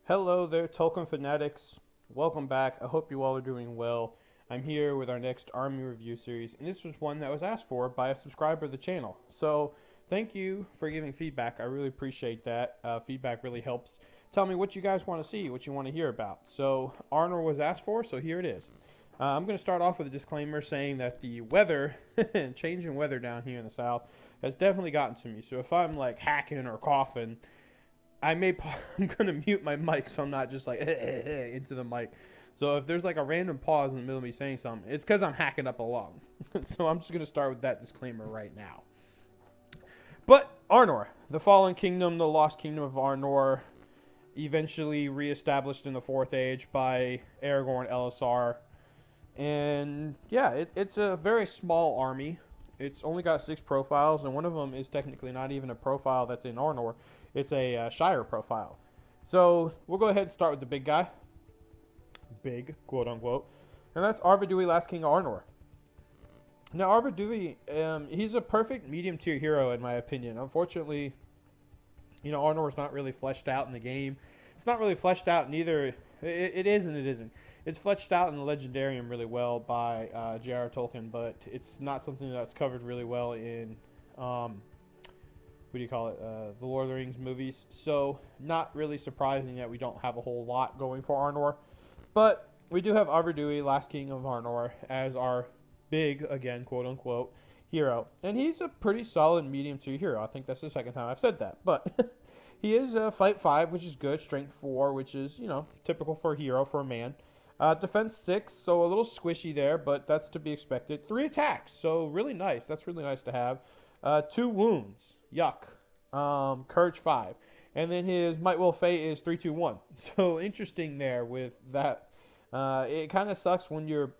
Hello there, Tolkien fanatics. Welcome back. I hope you all are doing well. I'm here with our next army review series, and this was one that was asked for by a subscriber of the channel. So, thank you for giving feedback. I really appreciate that. Feedback really helps. Tell me what you guys want to see, what you want to hear about. So, Arnor was asked for, so here it is. I'm going to start off with a disclaimer saying that the weather, change in weather down here in the south, has definitely gotten to me. So, if I'm like hacking or coughing, I'm gonna mute my mic so I'm not just like into the mic. So if there's like a random pause in the middle of me saying something, it's because I'm hacking up along. So I'm just gonna start with that disclaimer right now. But Arnor, the fallen kingdom, the lost kingdom of Arnor, eventually reestablished in the Fourth Age by Aragorn LSR, and yeah, it's a very small army. It's only got 6 profiles, and one of them is technically not even a profile that's in Arnor. It's a Shire profile. So we'll go ahead and start with the big guy. Big, quote unquote. And that's Arvedui, Last King of Arnor. Now, Arvedui, he's a perfect medium tier hero in my opinion. Unfortunately, Arnor is not really fleshed out in the game. It's not really fleshed out neither. It is and it isn't. It's fleshed out in the Legendarium really well by J.R. Tolkien, but it's not something that's covered really well in the Lord of the Rings movies. So, not really surprising that we don't have a whole lot going for Arnor. But we do have Arvedui, Last King of Arnor, as our big, again, quote unquote, hero. And he's a pretty solid medium tier hero. I think that's the second time I've said that. But he is fight 5, which is good. Strength 4, which is, typical for a hero, for a man. Defense 6, so a little squishy there, but that's to be expected. 3 attacks, so really nice. That's really nice to have. 2 wounds. Yuck. Courage 5. And then his Might Will Fate is 3-2-1. So interesting there with that. It kind of sucks when you're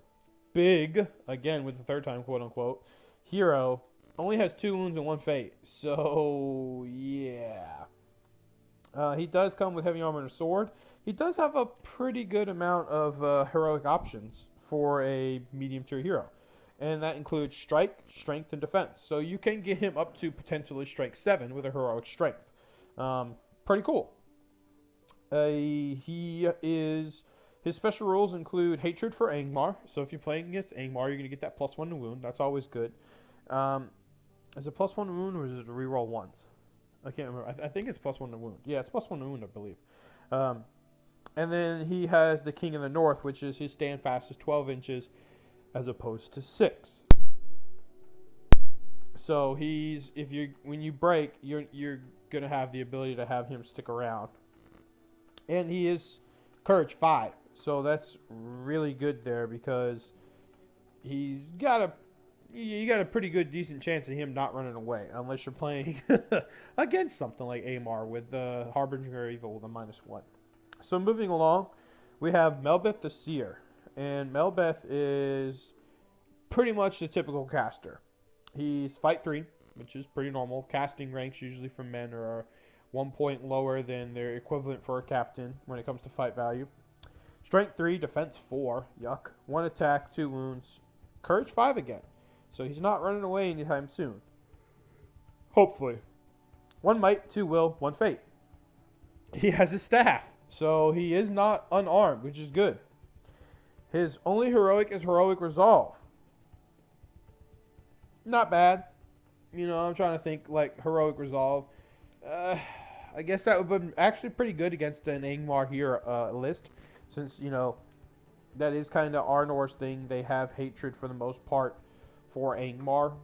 big, again with the third time, quote unquote, hero, only has 2 wounds and 1 fate. So, yeah. He does come with heavy armor and a sword. He does have a pretty good amount of heroic options for a medium tier hero. And that includes strike, strength, and defense. So you can get him up to potentially strike 7 with a heroic strength. Pretty cool. His special rules include hatred for Angmar. So if you're playing against Angmar, you're going to get that +1 to wound. That's always good. Is it +1 to wound or is it a reroll once? I can't remember. I think it's +1 to wound. Yeah, it's +1 to wound, I believe. And then he has the King of the North, which is his stand fast is 12 inches as opposed to 6. So when you break, you're gonna have the ability to have him stick around. And he is Courage 5, so that's really good there because you got a pretty good decent chance of him not running away unless you're playing against something like Amar with the Harbinger of Evil with a -1. So moving along, we have Melbeth the Seer. And Melbeth is pretty much the typical caster. He's fight 3, which is pretty normal. Casting ranks usually for men are 1 point lower than their equivalent for a captain when it comes to fight value. Strength 3, defense 4, yuck. 1 attack, 2 wounds. Courage 5 again. So he's not running away anytime soon. Hopefully. 1 might, 2 will, 1 fate. He has his staff. So he is not unarmed, which is good. His only heroic is Heroic Resolve. Not bad. I'm trying to think like Heroic Resolve. I guess that would be actually pretty good against an Angmar here list. Since, that is kind of Arnor's thing. They have hatred for the most part for Angmar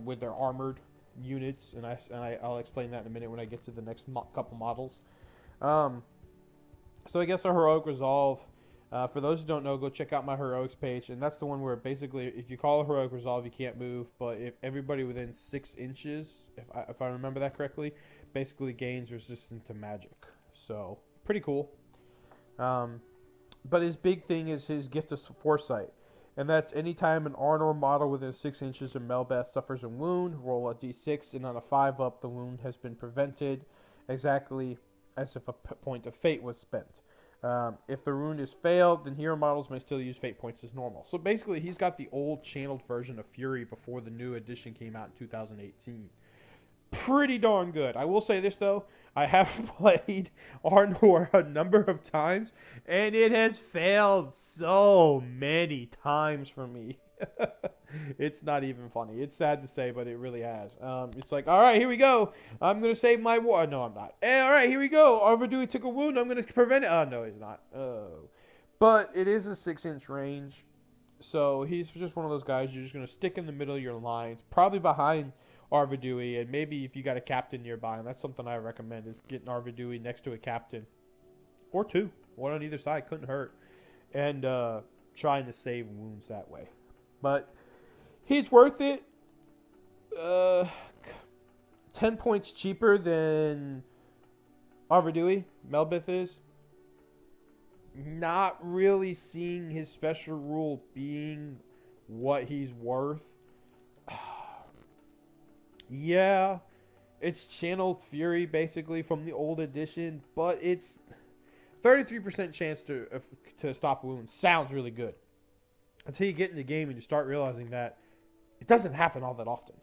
with their armored units. And I'll explain that in a minute when I get to the next couple models. So I guess a Heroic Resolve. For those who don't know, go check out my heroics page, and that's the one where basically, if you call a heroic resolve, you can't move. But if everybody within 6 inches, if I remember that correctly, basically gains resistance to magic. So pretty cool. But his big thing is his gift of foresight, and that's anytime an Arnor model within 6 inches of Melbeth suffers a wound, roll a d6, and on a 5 up, the wound has been prevented, exactly as if a point of fate was spent. If the wound is failed, then hero models may still use fate points as normal. So basically, he's got the old channeled version of Fury before the new edition came out in 2018. Pretty darn good. I will say this, though. I have played Arnor a number of times, and it has failed so many times for me. It's not even funny. It's sad to say, but it really has. It's like, all right, here we go. I'm going to save my war. No, I'm not. Hey, all right, here we go. Arvidui took a wound. I'm going to prevent it. Oh, no, he's not. Oh. But it is a 6-inch range. So he's just one of those guys you're just going to stick in the middle of your lines, probably behind Arvidui, and maybe if you got a captain nearby, and that's something I recommend, is getting Arvidui next to a captain. Or two. One on either side. Couldn't hurt. And trying to save wounds that way. But he's worth it. 10 points cheaper than Arvidui, Melbeth is. Not really seeing his special rule being what he's worth. Yeah, it's channeled Fury basically from the old edition, but it's 33% chance to stop wounds. Sounds really good. Until you get in the game and you start realizing that it doesn't happen all that often.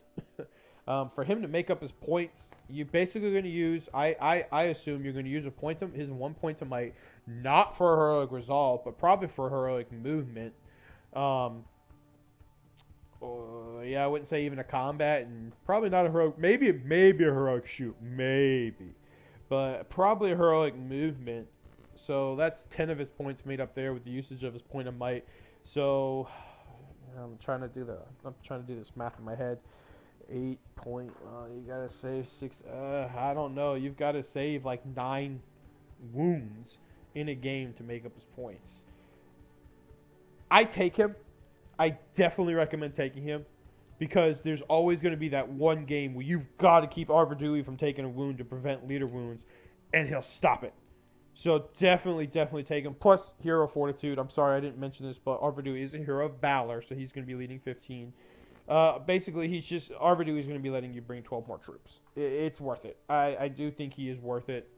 For him to make up his points, you're basically going to use, I assume you're going to use his 1 point to might, not for heroic resolve, but probably for heroic movement. Yeah, I wouldn't say even a combat, and probably not a heroic, maybe a heroic shoot, maybe. But probably a heroic movement. So that's 10 of his points made up there with the usage of his point of might. So I'm trying to do this math in my head. 8 point. You gotta save 6. I don't know. You've got to save like 9 wounds in a game to make up his points. I take him. I definitely recommend taking him because there's always going to be that one game where you've got to keep Arvidui from taking a wound to prevent leader wounds, and he'll stop it. So definitely take him. Plus hero fortitude. I'm sorry I didn't mention this, but Arvidui is a hero of valor, so he's going to be leading 15. Basically, Arvidui is going to be letting you bring 12 more troops. It's worth it. I do think he is worth it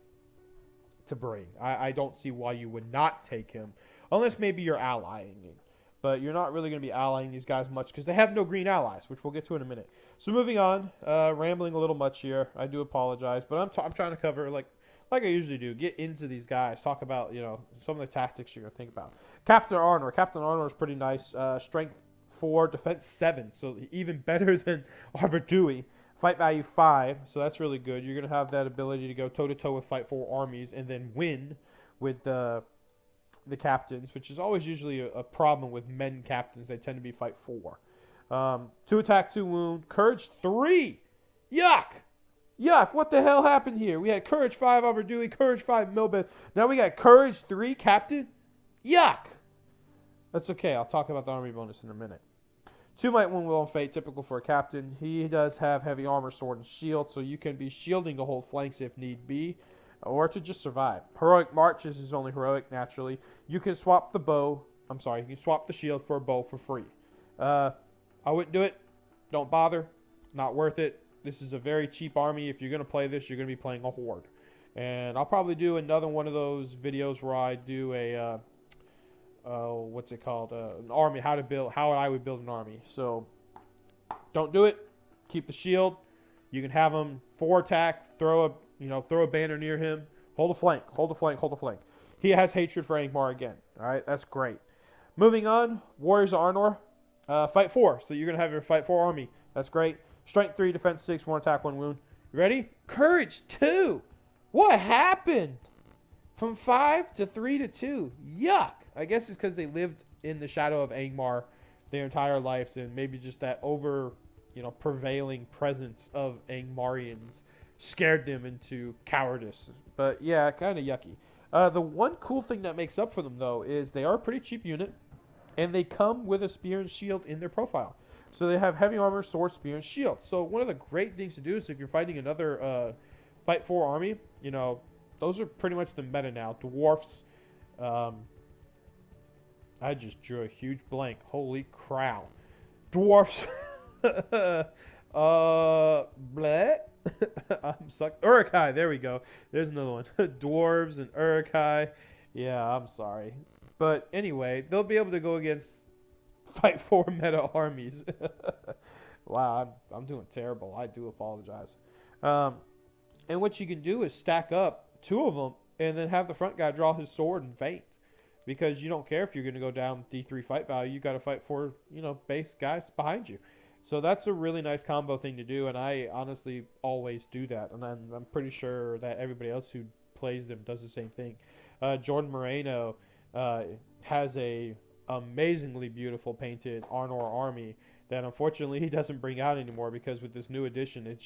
to bring. I don't see why you would not take him, unless maybe you're allying him. But you're not really going to be allying these guys much because they have no green allies, which we'll get to in a minute. So moving on, rambling a little much here. I do apologize, but I'm trying to cover like I usually do. Get into these guys. Talk about some of the tactics you're going to think about. Captain Arnor. Captain Arnor is pretty nice. Strength 4, defense 7, so even better than Arvidui. Fight value 5, so that's really good. You're going to have that ability to go toe-to-toe with Fight 4 armies and then win with the captains, which is always usually a problem with men captains. They tend to be Fight 4. 2 attack, 2 wound. Courage 3! Yuck! Yuck, what the hell happened here? We had Courage 5 Arvidui, Courage 5 Melbeth. Now we got Courage 3 Captain? Yuck! That's okay, I'll talk about the army bonus in a minute. 2 might, 1 will, and fate, typical for a captain. He does have heavy armor, sword, and shield, so you can be shielding to hold flanks if need be, or to just survive. Heroic march is his only heroic, naturally. You can swap you can swap the shield for a bow for free. I wouldn't do it. Don't bother. Not worth it. This is a very cheap army. If you're going to play this, you're going to be playing a horde. And I'll probably do another one of those videos where I do a... what's it called? An army. How I would build an army. So don't do it. Keep the shield. You can have him 4 attack. Throw a banner near him. Hold a flank. He has hatred for Angmar again. All right, that's great. Moving on, Warriors of Arnor. Fight 4. So you're gonna have your Fight 4 army. That's great. Strength 3, defense 6, 1 attack, 1 wound. You ready? Courage 2. What happened? From 5 to 3 to 2. Yuck. I guess it's because they lived in the shadow of Angmar their entire lives, and maybe just that prevailing presence of Angmarians scared them into cowardice. But yeah, kind of yucky. The one cool thing that makes up for them, though, is they are a pretty cheap unit, and they come with a spear and shield in their profile. So they have heavy armor, sword, spear, and shield. So one of the great things to do is if you're fighting another Fight 4 army, those are pretty much the meta now. Dwarfs. I just drew a huge blank. Holy crow. Dwarfs. Bleh. I'm suck. Uruk-hai. There we go. There's another one. Dwarves and Uruk-hai. Yeah, I'm sorry. But anyway, they'll be able to go against Fight 4 meta armies. Wow, I'm doing terrible. I do apologize. And what you can do is stack up 2 of them and then have the front guy draw his sword and feint. Because you don't care if you're going to go down D3 fight value. You got to fight for, base guys behind you. So that's a really nice combo thing to do. And I honestly always do that. And I'm pretty sure that everybody else who plays them does the same thing. Jordan Moreno has a amazingly beautiful painted Arnor army that unfortunately he doesn't bring out anymore because with this new edition,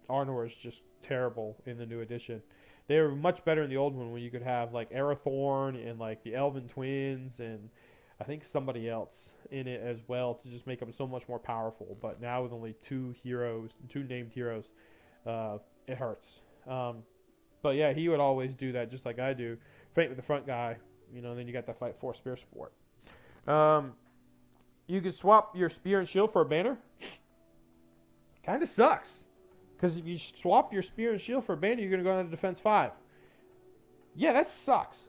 Arnor is just terrible in the new edition. They were much better in the old one when you could have like Arathorn and like the Elven Twins and I think somebody else in it as well to just make them so much more powerful. But now with only 2 named heroes, it hurts. But yeah, he would always do that just like I do. Fight with the front guy, then you got that fight for spear support. You can swap your spear and shield for a banner. Kind of sucks. Because if you swap your spear and shield for a banner, you're going to go down to defense 5. Yeah, that sucks.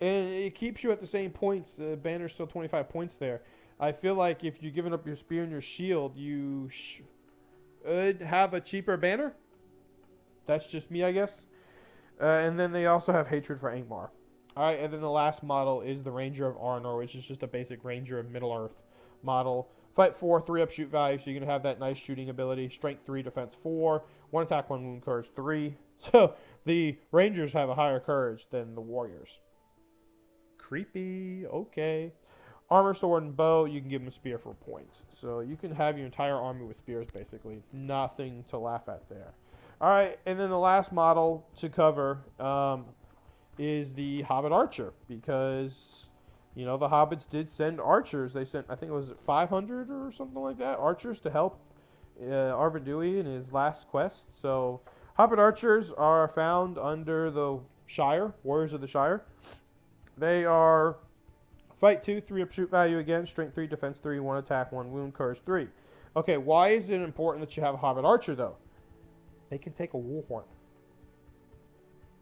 And it keeps you at the same points. Banner's still 25 points there. I feel like if you're giving up your spear and your shield, you should have a cheaper banner. That's just me, I guess. And then they also have hatred for Angmar. Alright, and then the last model is the Ranger of Arnor, which is just a basic Ranger of Middle-earth model. Fight 4, 3-up shoot value, so you're going to have that nice shooting ability. Strength 3, defense 4, 1 attack, 1 wound, courage 3. So the Rangers have a higher courage than the Warriors. Creepy. Okay. Armor, sword, and bow, you can give them a spear for a point. So you can have your entire army with spears, basically. Nothing to laugh at there. Alright, and then the last model to cover is the Hobbit Archer, because the Hobbits did send archers. They sent, I think it was 500 or something like that, archers to help Arvidui in his last quest. So Hobbit archers are found under the Shire, Warriors of the Shire. They are fight 2, 3-up shoot value again, strength 3, defense 3, 1 attack, 1 wound, courage 3. Okay, why is it important that you have a Hobbit archer though? They can take a warhorn.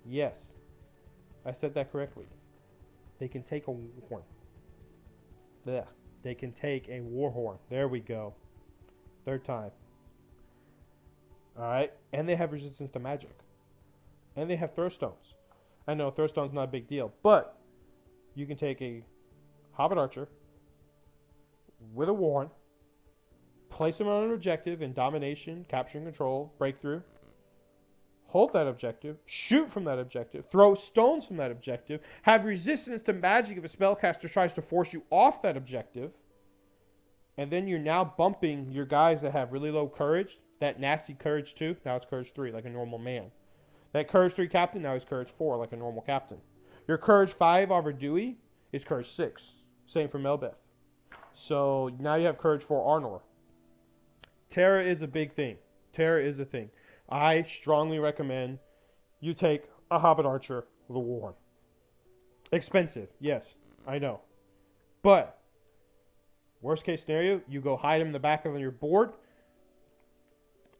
Yes. I said that correctly. They can take a warhorn. Yeah, they can take a warhorn. There we go. 3rd time. Alright. And they have resistance to magic. And they have throw stones. I know throw stone's not a big deal, but you can take a Hobbit Archer with a warhorn, place them on an objective in domination, capture and control, breakthrough, hold that objective, shoot from that objective, throw stones from that objective, have resistance to magic if a spellcaster tries to force you off that objective, and then you're now bumping your guys that have really low courage, that nasty courage 2, now it's courage 3, like a normal man. That courage 3 captain, now he's courage 4, like a normal captain. Your courage 5 Arvidui is courage 6, same for Melbeth. So now you have courage 4 Arnor. Terra is a big thing. Terra is a thing. I strongly recommend you take a Hobbit Archer with a warhorn. Expensive, yes, I know. But, worst case scenario, you go hide him in the back of your board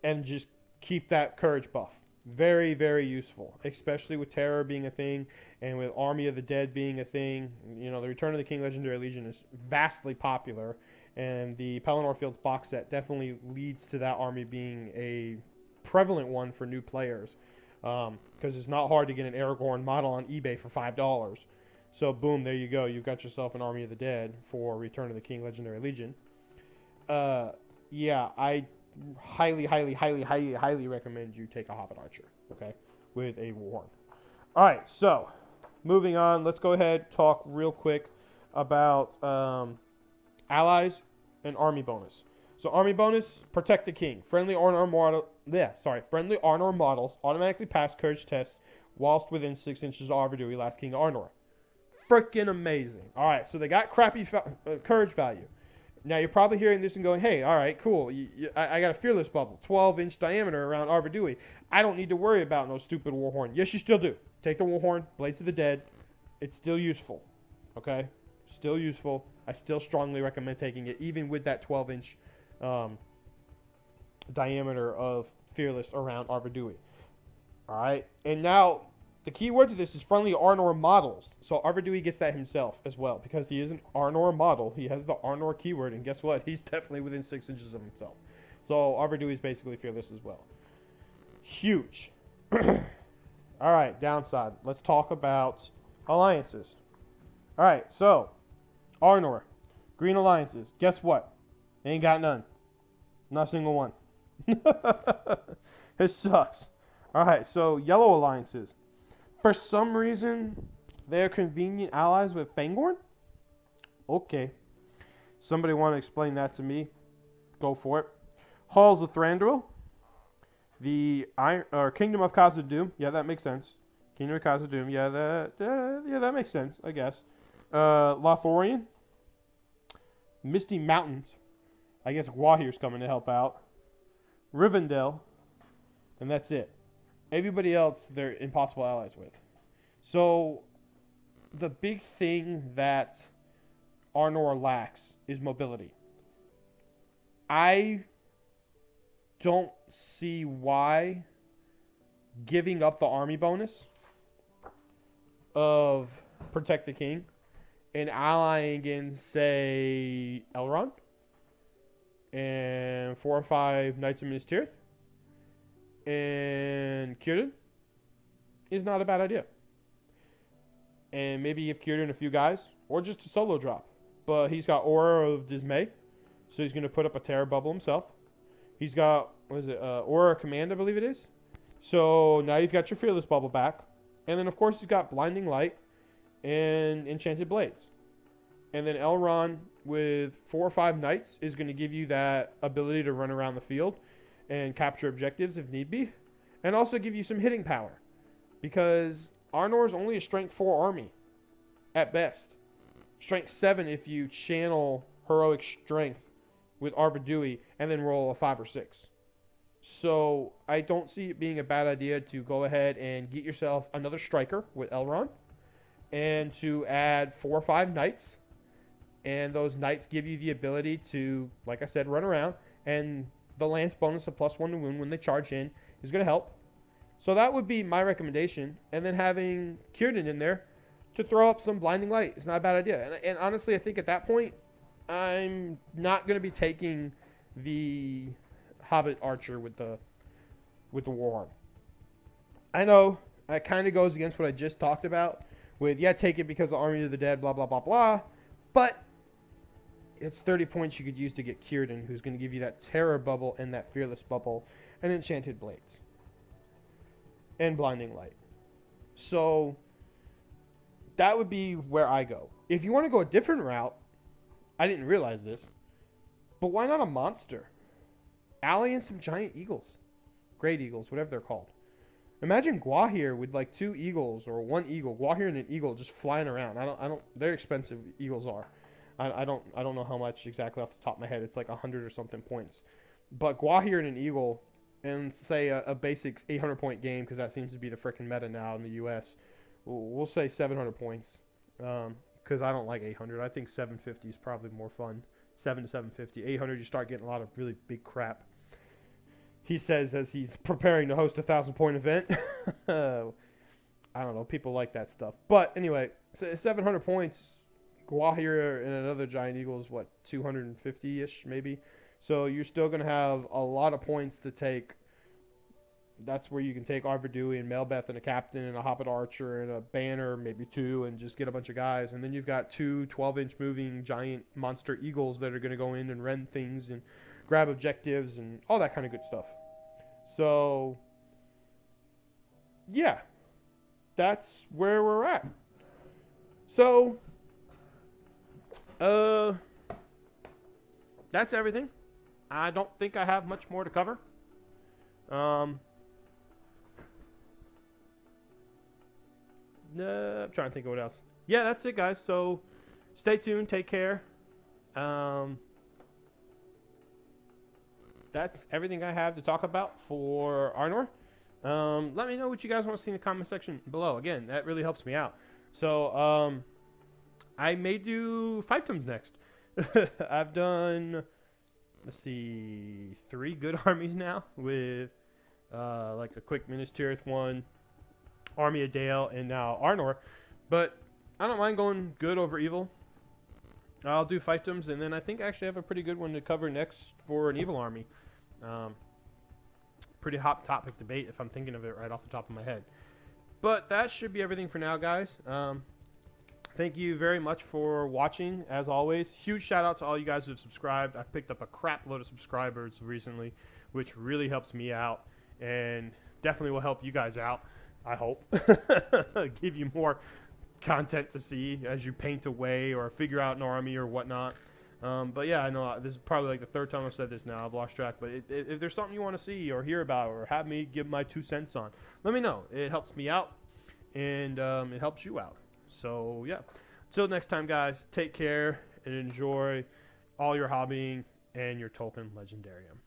and just keep that courage buff. Very, very useful, especially with Terror being a thing and with Army of the Dead being a thing. The Return of the King Legendary Legion is vastly popular, and the Pelennor Fields box set definitely leads to that army being a prevalent one for new players, because it's not hard to get an Aragorn model on eBay for $5. So boom, there you go. You've got yourself an Army of the Dead for Return of the King Legendary Legion. Yeah, I highly recommend you take a Hobbit Archer, okay, with a warhorn. All right, so moving on, let's go ahead talk real quick about allies and army bonus. So army bonus, protect the king. Friendly Arnor models automatically pass courage tests whilst within 6 inches of Arvidui, last king of Arnor. Freaking amazing. All right, so they got crappy courage value. Now you're probably hearing this and going, hey, all right, cool. I got a fearless bubble, 12-inch diameter around Arvidui. I don't need to worry about no stupid warhorn. Yes, you still do. Take the warhorn, Blades of the Dead. It's still useful, okay? Still useful. I still strongly recommend taking it, even with that 12-inch diameter of fearless around Arvidui. All right, and now the key word to this is friendly Arnor models. So Arvidui gets that himself as well, because he is an Arnor model. He has the Arnor keyword, and guess what? He's definitely within 6 inches of himself. So Arvidui is basically fearless as well. Huge. All right, downside. Let's talk about alliances. All right, so Arnor, green alliances. Guess what? Ain't got none. Not a single one. It sucks. All right, so yellow alliances. For some reason, they're convenient allies with Fangorn? Okay. Somebody want to explain that to me? Go for it. Halls of Thranduil. The Kingdom of Khazad-dûm. Yeah, that makes sense. Kingdom of Khazad-dûm. Yeah, that makes sense, I guess. Lothlorien. Misty Mountains. I guess Gwahir's coming to help out. Rivendell. And that's it. Everybody else, they're impossible allies with. So, the big thing that Arnor lacks is mobility. I don't see why giving up the army bonus of Protect the King and allying in, say, Elrond and 4 or 5 Knights of Minas Tirith and Círdan is not a bad idea. And maybe give Círdan a few guys, or just a solo drop. But he's got Aura of Dismay, so he's going to put up a terror bubble himself. He's got, Aura of Command, I believe it is. So now you've got your Fearless bubble back. And then, of course, he's got Blinding Light and Enchanted Blades. And then Elrond with 4 or 5 Knights is going to give you that ability to run around the field and capture objectives if need be. And also give you some hitting power. Because Arnor is only a strength 4 army at best. Strength 7 if you channel Heroic Strength with Arvedui and then roll a 5 or 6. So I don't see it being a bad idea to go ahead and get yourself another striker with Elrond and to add 4 or 5 knights. And those knights give you the ability to, like I said, run around. And the lance bonus of +1 to wound when they charge in is going to help. So that would be my recommendation. And then having Círdan in there to throw up some Blinding Light is not a bad idea. And honestly, I think at that point, I'm not going to be taking the Hobbit Archer with the Warhorn. I know it kind of goes against what I just talked about with, take it because of Army of the Dead, blah, blah, blah, blah. But it's 30 points you could use to get Círdan, who's going to give you that Terror bubble and that Fearless bubble and Enchanted Blades. And Blinding Light. So that would be where I go. If you want to go a different route, I didn't realize this, but why not a monster? Ally and some giant eagles. Great eagles, whatever they're called. Imagine Gwahir with like 2 eagles or 1 eagle. Gwahir and an eagle just flying around. I don't they're expensive, eagles are. I don't know how much exactly off the top of my head. It's like 100 or something points. But Gwahir and an eagle, and say a basic 800 point game, because that seems to be the freaking meta now in the US. We'll say 700 points. Because I don't like 800. I think 750 is probably more fun. 7 to 750. 800, you start getting a lot of really big crap. He says as he's preparing to host a 1,000-point event. I don't know. People like that stuff. But anyway, 700 points. Gwahir and another giant eagle is, 250-ish maybe? So you're still going to have a lot of points to take. That's where you can take Arvedui and Melbeth and a captain and a Hobbit Archer and a banner, maybe 2, and just get a bunch of guys. And then you've got 2 12-inch moving giant monster eagles that are going to go in and rend things and grab objectives and all that kind of good stuff. So, yeah, that's where we're at. So, that's everything. I don't think I have much more to cover. I'm trying to think of what else. Yeah, that's it, guys. So stay tuned. Take care. That's everything I have to talk about for Arnor. Let me know what you guys want to see in the comment section below. Again, that really helps me out. So I may do fiefdoms next. I've done, let's see, 3 good armies now with like the quick Minas Tirith one, Army of Dale, and now Arnor. But I don't mind going good over evil. I'll do fiefdoms, and then I think I actually have a pretty good one to cover next for an evil army. pretty hot topic debate if I'm thinking of it right off the top of my head. But that should be everything for now, guys. Thank you very much for watching, as always. Huge shout out to all you guys who have subscribed. I've picked up a crap load of subscribers recently, which really helps me out and definitely will help you guys out, I hope. Give you more content to see as you paint away or figure out an army or whatnot. But yeah, I know this is probably like the third time I've said this now. I've lost track. But if there's something you want to see or hear about or have me give my 2 cents on, let me know. It helps me out and it helps you out. So yeah, till next time, guys, take care and enjoy all your hobbying and your Tolkien Legendarium.